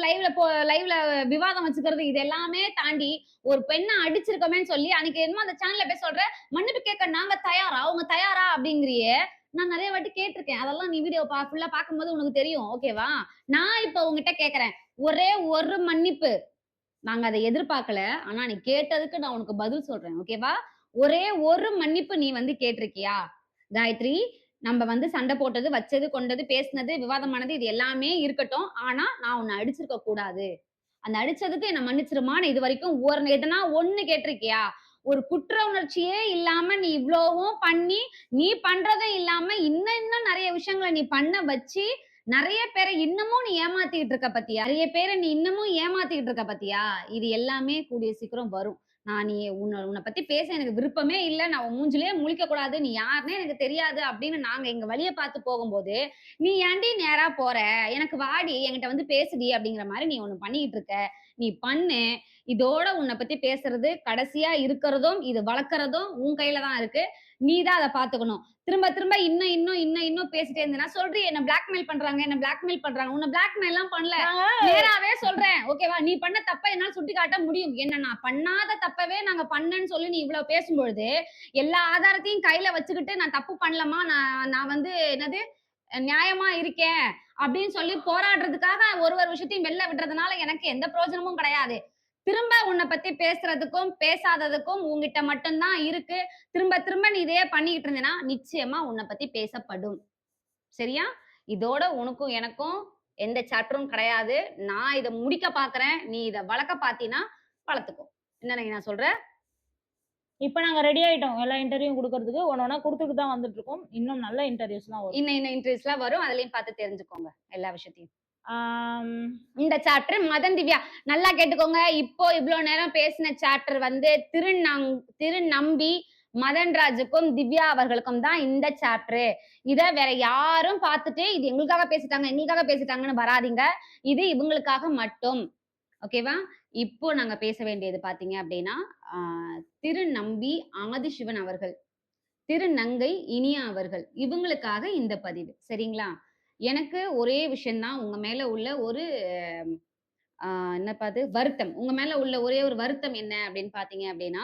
லைவ்ல விவாதம் வச்சுக்கிறது இது எல்லாமே தாண்டி ஒரு பெண்ண அடிச்சிருக்கோமேன்னு சொல்லி அன்னைக்கு என்னமோ அந்த சேனல்ல போய் சொல்ற, மன்னிப்பு கேட்க நாங்க தயாரா, அவங்க தயாரா அப்படிங்கிறியே. நான் நிறைய வாட்டி கேட்டிருக்கேன். அதெல்லாம் நீ வீடியோ ஃபுல்லா பார்க்கும்போது உனக்கு தெரியும். ஓகேவா? நான் இப்ப உங்ககிட்ட கேக்குறேன். ஒரே ஒரு மன்னிப்பு. நாங்க அத எதிர்பார்க்கல. ஆனா நீ கேட்டதுக்கு நான் உனக்கு பதில் சொல்றேன். ஓகேவா? ஒரே ஒரு மன்னிப்பு நீ வந்து கேட்டிருக்கியா? காயத்ரி, நம்ம வந்து சண்டை போட்டது, வச்சது, கொண்டது, பேசினது, விவாதமானது இது எல்லாமே இருக்கட்டும். ஆனா நான் உன்ன அடிச்சிருக்க கூடாது. அந்த அடிச்சதுக்கு என்ன மன்னிச்சிருமான்னு இது வரைக்கும் எதனா ஒண்ணு கேட்டிருக்கியா? ஒரு குற்ற உணர்ச்சியே இல்லாம நீ இவ்வளவும் பண்ணி, நீ பண்றதும் இல்லாம இன்னும் நெறைய விஷயங்கள நீ பண்ண வச்சு, நெறைய பேர இன்னமும் நீ ஏமாத்திக்கிட்டு இருக்க பாத்தியா? நெறைய பேர நீ இன்னமும் ஏமாத்திக்கிட்டு இருக்க பாத்தியா? இது எல்லாமே கூடிய சீக்கிரம் வரும். நான் நீ உன்ன பத்தி பேச எனக்கு விருப்பமே இல்ல. நான் உன் மூஞ்சிலயே முழிக்கக் கூடாது. நீ யாருன்னே எனக்கு தெரியாது அப்படின்னு நாங்க எங்க வழிய பார்த்து போகும்போது, "நீ ஏன்டி நேரா போற? எனக்கு வாடி, என்கிட்ட வந்து பேசுடி" அப்படிங்கிற மாரி நீ ஒண்ணு பண்ணிக்கிட்டு இருக்க. நீ பண்ணு. இதோட உன்ன பத்தி பேசுறது, கடைசியா இருக்கிறதும், இது வளர்க்கறதும் உன் கையில தான் இருக்கு. நீ தான் அத பார்த்துக்கணும். திரும்ப திரும்ப இன்னும் பேசிட்டே இருந்தேன்னா, சொல்றியே என்ன பிளாக்மெயில் பண்றாங்க, என்ன பிளாக்மெயில் பண்றாங்க. உன்ன பிளாக்மெயில்லாம் பண்ணல. நேராவே சொல்றேன். ஓகேவா? நீ பண்ண தப்ப என்னால சுட்டிக்காட்ட முடியும். என்ன நான் பண்ணாத தப்பவே நாங்க பண்ணேன்னு சொல்லி நீ இவ்வளவு பேசும்பொழுது, எல்லா ஆதாரத்தையும் கையில வச்சுக்கிட்டு நான் தப்பு பண்ணலம்மா, நான் வந்து என்னது நியாயமா இருக்கேன் அப்படின்னு சொல்லி போராடுறதுக்காக ஒரு விஷயத்தையும் வெளில விடுறதுனால எனக்கு எந்த பிரயோஜனமும் கிடையாது. திரும்ப உன்ன பத்தி பேசுறதுக்கும், பேசாததுக்கும் உன்கிட்ட மட்டும் தான் இருக்கு. திரும்ப திரும்ப நீ இதையே பண்ணிக்கிட்டு இருந்தேன்னா, நிச்சயமா உன்ன பத்தி பேசப்படும். சரியா? இதோட உனக்கும் எனக்கும் எந்த சாப்டரும் கிடையாது. நான் இத முடிக்க பார்க்கிறேன். நீ இத வளர்க்க பார்த்தீன்னா, வளர்த்துக்கோ. என்ன நைனா சொல்ற? இப்ப நாங்க ரெடி ஆயிட்டோம். எல்லா இன்டர்வியூவும் குடுக்கறதுக்கு. ஒண்ணு குடுத்துட்டு தான் வந்துட்டு இருக்கோம். இன்னும் நல்ல இன்டர்வியூஸ்லாம் வரும். இன்ன இன்டர்வியூஸ்லாம் வரும். அதுலயும் பார்த்து தெரிஞ்சுக்கோங்க. எல்லா விஷயத்தையும். ஆம். இந்த சாப்டர் மதன் திவ்யா நல்லா கேட்டுக்கோங்க. இப்போ இவ்ளோ நேரம் பேசின சாப்டர் வந்து திருநம்பி மதன்ராஜுக்கும் திவ்யா அவர்களுக்கும் தான் இந்த சாப்டர். இத வேற யாரும் பார்த்துட்டு இது எங்களுக்காக பேசிட்டாங்க, எங்களுக்காக பேசிட்டாங்கன்னு வராதீங்க. இது இவங்களுக்காக மட்டும். ஓகேவா? இப்போ நாங்க பேச வேண்டியது பார்த்தீங்க அப்படின்னா, ஆ திருநம்பி ஆதிசிவன் அவர்கள், திருநங்கை இனியா அவர்கள் இவங்களுக்காக இந்த பதிவு. சரிங்களா? எனக்கு ஒரே விஷயம் தான் உங்க மேல உள்ள ஒரு என்னப்பா அது வருத்தம். உங்க மேல உள்ள ஒரே ஒரு வருத்தம் என்ன அப்படின்னு பார்த்தீங்க அப்படின்னா,